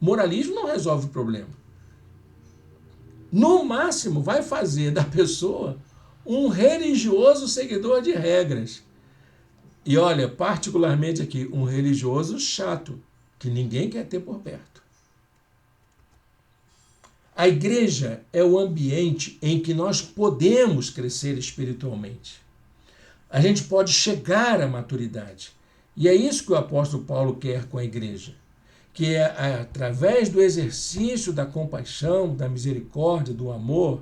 Moralismo não resolve o problema. No máximo, vai fazer da pessoa um religioso seguidor de regras. E olha, particularmente aqui, um religioso chato, que ninguém quer ter por perto. A igreja é o ambiente em que nós podemos crescer espiritualmente. A gente pode chegar à maturidade. E é isso que o apóstolo Paulo quer com a igreja, que é através do exercício da compaixão, da misericórdia, do amor,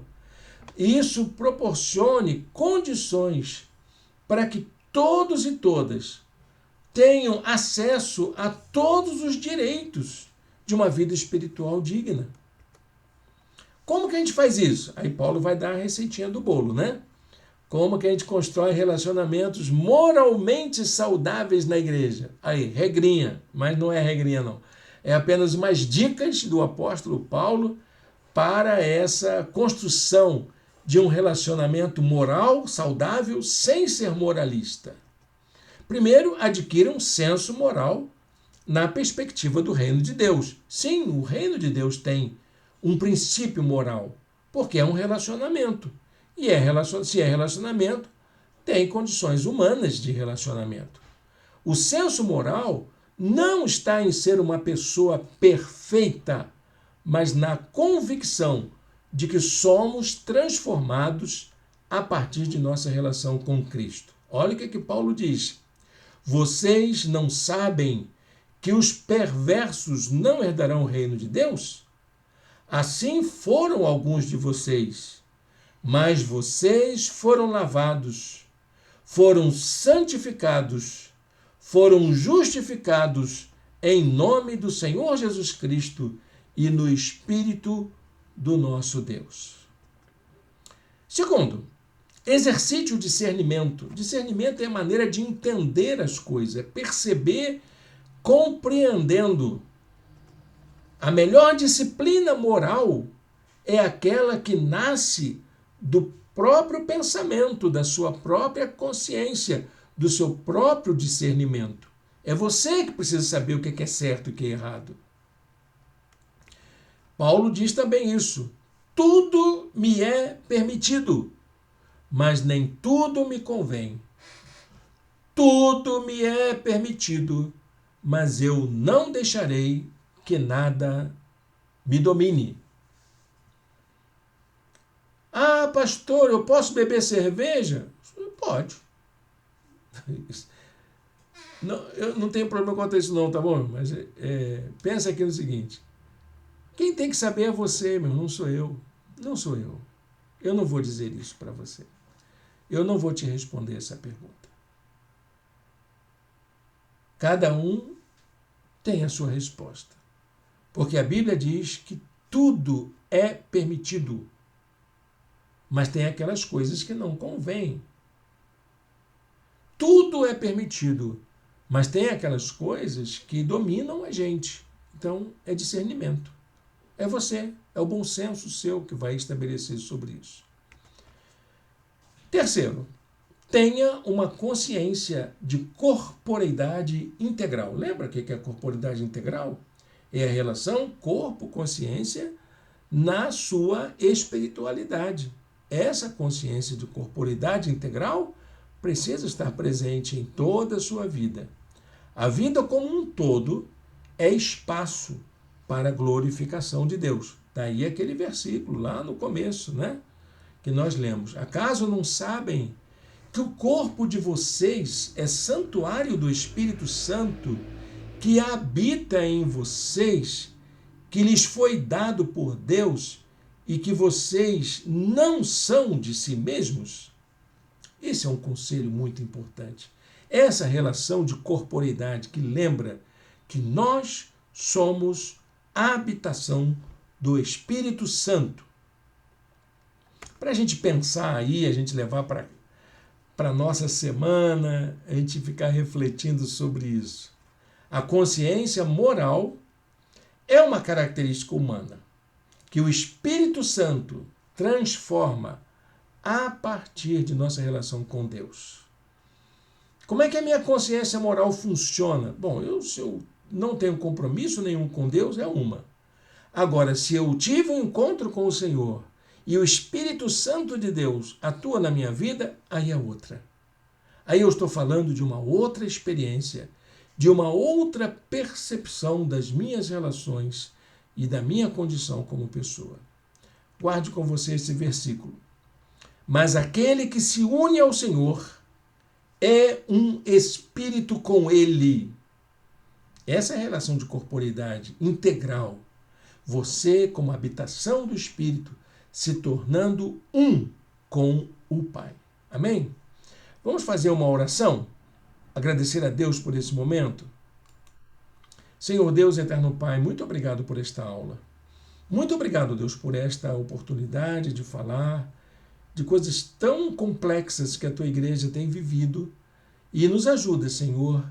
isso proporcione condições para que todos e todas tenham acesso a todos os direitos de uma vida espiritual digna. Como que a gente faz isso? Aí Paulo vai dar a receitinha do bolo, né? Como que a gente constrói relacionamentos moralmente saudáveis na igreja? Aí, regrinha, mas não é regrinha não. É apenas umas dicas do apóstolo Paulo para essa construção de um relacionamento moral saudável sem ser moralista. Primeiro, adquira um senso moral na perspectiva do reino de Deus. Sim, o reino de Deus tem um princípio moral, porque é um relacionamento. E se é relacionamento, tem condições humanas de relacionamento. O senso moral não está em ser uma pessoa perfeita, mas na convicção de que somos transformados a partir de nossa relação com Cristo. Olha o que Paulo diz. Vocês não sabem que os perversos não herdarão o reino de Deus? Assim foram alguns de vocês. Mas vocês foram lavados, foram santificados, foram justificados em nome do Senhor Jesus Cristo e no Espírito do nosso Deus. Segundo, exercite o discernimento. Discernimento é a maneira de entender as coisas, é perceber, compreendendo. A melhor disciplina moral é aquela que nasce do próprio pensamento, da sua própria consciência, do seu próprio discernimento. É você que precisa saber o que é certo e o que é errado. Paulo diz também isso. Tudo me é permitido, mas nem tudo me convém. Tudo me é permitido, mas eu não deixarei que nada me domine. Ah, pastor, eu posso beber cerveja? Pode. Não, eu não tenho problema quanto a isso não, tá bom? Mas pensa aqui no seguinte. Quem tem que saber é você, meu, não sou eu. Não sou eu. Eu não vou dizer isso para você. Eu não vou te responder essa pergunta. Cada um tem a sua resposta. Porque a Bíblia diz que tudo é permitido. Mas tem aquelas coisas que não convêm. Tudo é permitido, Mas tem aquelas coisas que dominam a gente. Então, é discernimento. É você, é o bom senso seu que vai estabelecer sobre isso. Terceiro, tenha uma consciência de corporeidade integral. Lembra o que é a corporeidade integral? É a relação corpo-consciência na sua espiritualidade. Essa consciência de corporeidade integral precisa estar presente em toda a sua vida. A vida como um todo é espaço para a glorificação de Deus. Daí aquele versículo lá no começo, né? Que nós lemos. Acaso não sabem que o corpo de vocês é santuário do Espírito Santo que habita em vocês, que lhes foi dado por Deus e que vocês não são de si mesmos? Esse é um conselho muito importante. Essa relação de corporeidade que lembra que nós somos a habitação do Espírito Santo. Para a gente pensar aí, a gente levar para a nossa semana, a gente ficar refletindo sobre isso. A consciência moral é uma característica humana que o Espírito Santo transforma a partir de nossa relação com Deus. Como é que a minha consciência moral funciona? Bom, se eu não tenho compromisso nenhum com Deus, é uma. Agora, se eu tive um encontro com o Senhor e o Espírito Santo de Deus atua na minha vida, aí é outra. Aí eu estou falando de uma outra experiência, de uma outra percepção das minhas relações e da minha condição como pessoa. Guarde com você esse versículo. Mas aquele que se une ao Senhor é um espírito com Ele. Essa é a relação de corporeidade integral. Você, como habitação do Espírito, se tornando um com o Pai. Amém? Vamos fazer uma oração? Agradecer a Deus por esse momento? Senhor Deus, eterno Pai, muito obrigado por esta aula. Muito obrigado, Deus, por esta oportunidade de falar de coisas tão complexas que a tua igreja tem vivido e nos ajuda, Senhor,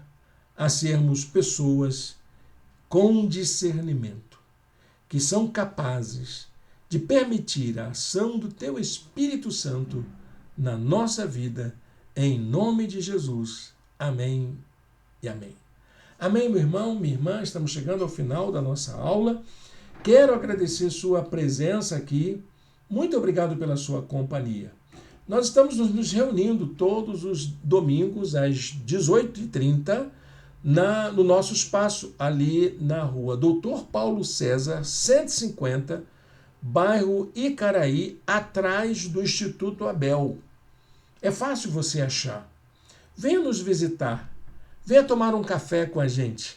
a sermos pessoas com discernimento, que são capazes de permitir a ação do teu Espírito Santo na nossa vida, em nome de Jesus. Amém e amém. Amém, meu irmão, minha irmã, estamos chegando ao final da nossa aula. Quero agradecer sua presença aqui. Muito obrigado pela sua companhia. Nós estamos nos reunindo todos os domingos às 18h30 no nosso espaço, ali na rua Doutor Paulo César, 150, bairro Icaraí, atrás do Instituto Abel. É fácil você achar. Venha nos visitar. Venha tomar um café com a gente.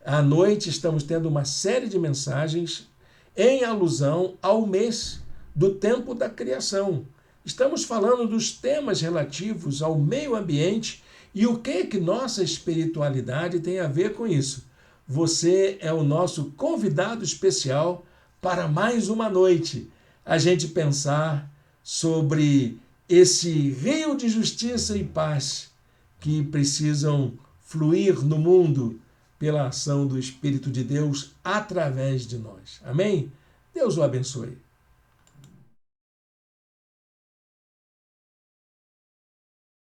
À noite estamos tendo uma série de mensagens em alusão ao mês do tempo da criação. Estamos falando dos temas relativos ao meio ambiente e o que nossa espiritualidade tem a ver com isso. Você é o nosso convidado especial para mais uma noite. A gente pensar sobre esse rio de justiça e paz que precisam fluir no mundo pela ação do Espírito de Deus através de nós. Amém? Deus o abençoe.